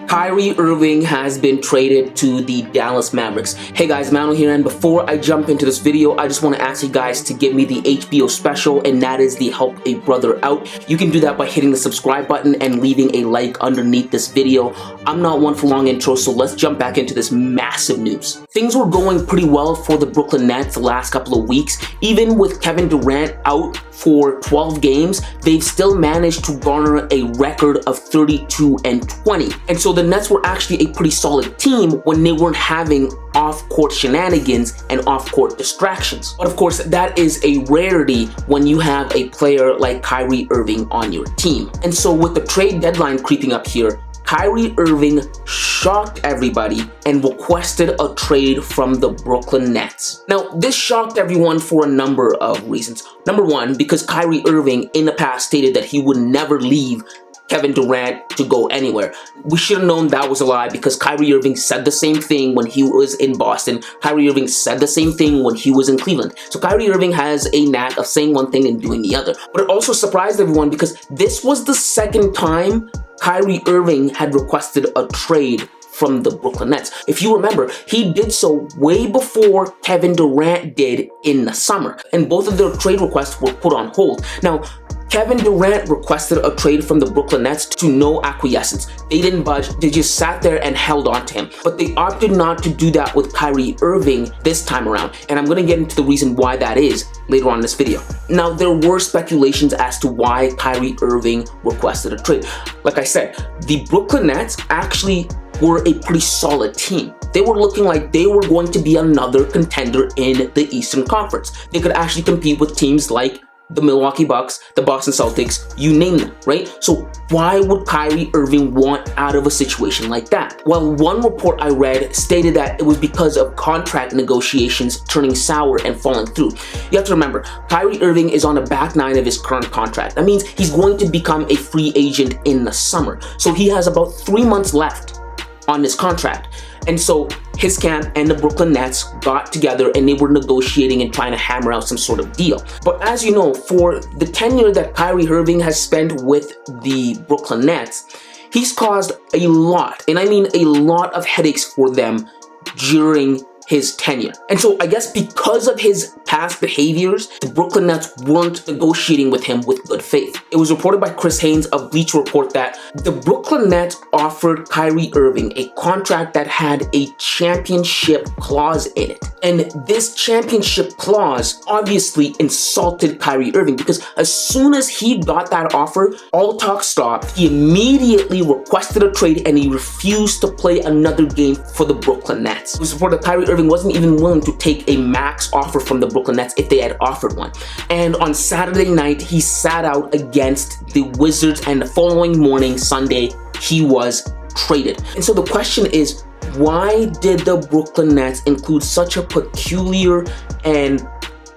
Kyrie Irving has been traded to the Dallas Mavericks. Hey guys, Mano here, and before I jump into this video, I just want to ask you guys to give me the HBO special, and that is the Help a Brother Out. You can do that by hitting the subscribe button and leaving a like underneath this video. I'm not one for long intros, so let's jump back into this massive news. Things were going pretty well for the Brooklyn Nets the last couple of weeks. Even with Kevin Durant out for 12 games, they've still managed to garner a record of 32-20. And so the Nets were actually a pretty solid team when they weren't having off-court shenanigans and off-court distractions. But of course, that is a rarity when you have a player like Kyrie Irving on your team. And so with the trade deadline creeping up here, Kyrie Irving shocked everybody and requested a trade from the Brooklyn Nets. Now, this shocked everyone for a number of reasons. Number one, because Kyrie Irving in the past stated that he would never leave Kevin Durant to go anywhere. We should have known that was a lie because Kyrie Irving said the same thing when he was in Boston. Kyrie Irving said the same thing when he was in Cleveland. So Kyrie Irving has a knack of saying one thing and doing the other. But it also surprised everyone because this was the second time Kyrie Irving had requested a trade from the Brooklyn Nets. If you remember, he did so way before Kevin Durant did in the summer, and both of their trade requests were put on hold. Now, Kevin Durant requested a trade from the Brooklyn Nets to no acquiescence. They didn't budge, they just sat there and held on to him. But they opted not to do that with Kyrie Irving this time around, and I'm going to get into the reason why that is later on in this video. Now, there were speculations as to why Kyrie Irving requested a trade. Like I said, the Brooklyn Nets actually were a pretty solid team. They were looking like they were going to be another contender in the Eastern Conference. They could actually compete with teams like the Milwaukee Bucks, the Boston Celtics, you name them, right? So why would Kyrie Irving want out of a situation like that? Well, one report I read stated that it was because of contract negotiations turning sour and falling through. You have to remember, Kyrie Irving is on the back nine of his current contract. That means he's going to become a free agent in the summer. So he has about 3 months left on this contract. And so his camp and the Brooklyn Nets got together and they were negotiating and trying to hammer out some sort of deal. But as you know, for the tenure that Kyrie Irving has spent with the Brooklyn Nets, he's caused a lot, and I mean a lot of headaches for them during his tenure. And so I guess because of his past behaviors, the Brooklyn Nets weren't negotiating with him with good faith. It was reported by Chris Haynes of Bleacher Report that the Brooklyn Nets offered Kyrie Irving a contract that had a championship clause in it. And this championship clause obviously insulted Kyrie Irving because as soon as he got that offer, all talk stopped. He immediately requested a trade and he refused to play another game for the Brooklyn Nets. It was reported that Kyrie Irving wasn't even willing to take a max offer from the Brooklyn Nets if they had offered one. And on Saturday night, he sat out against the Wizards, and the following morning, Sunday, he was traded. And so the question is, why did the Brooklyn Nets include such a peculiar and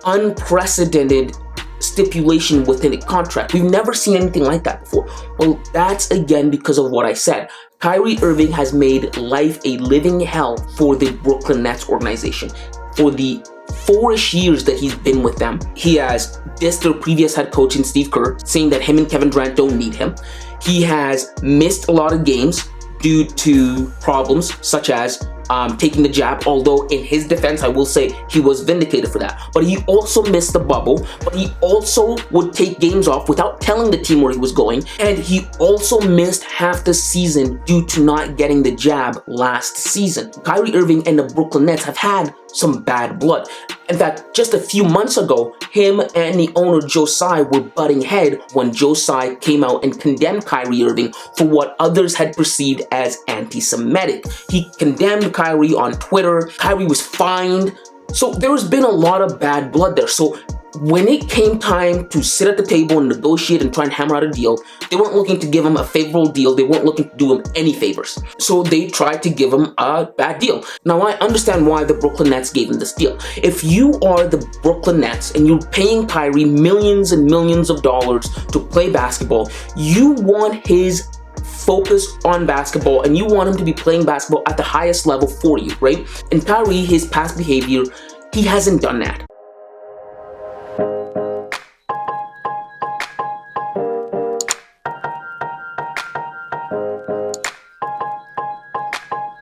unprecedented stipulation within a contract? We've never seen anything like that before. Well, that's again because of what I said. Kyrie Irving has made life a living hell for the Brooklyn Nets organization. For the 4-ish years that he's been with them, he has dissed their previous head coach in Steve Kerr, saying that him and Kevin Durant don't need him. He has missed a lot of games due to problems such as taking the jab, although in his defense, I will say he was vindicated for that. But he also missed the bubble, but he also would take games off without telling the team where he was going, and he also missed half the season due to not getting the jab last season. Kyrie Irving and the Brooklyn Nets have had some bad blood. In fact, just a few months ago, him and the owner Joe Tsai were butting head when Joe Tsai came out and condemned Kyrie Irving for what others had perceived as anti-Semitic. He condemned Kyrie on Twitter. Kyrie was fined. So there's been a lot of bad blood there. So when it came time to sit at the table and negotiate and try and hammer out a deal, they weren't looking to give him a favorable deal. They weren't looking to do him any favors. So they tried to give him a bad deal. Now, I understand why the Brooklyn Nets gave him this deal. If you are the Brooklyn Nets and you're paying Kyrie millions and millions of dollars to play basketball, you want his focus on basketball and you want him to be playing basketball at the highest level for you, right? And Kyrie, his past behavior, he hasn't done that.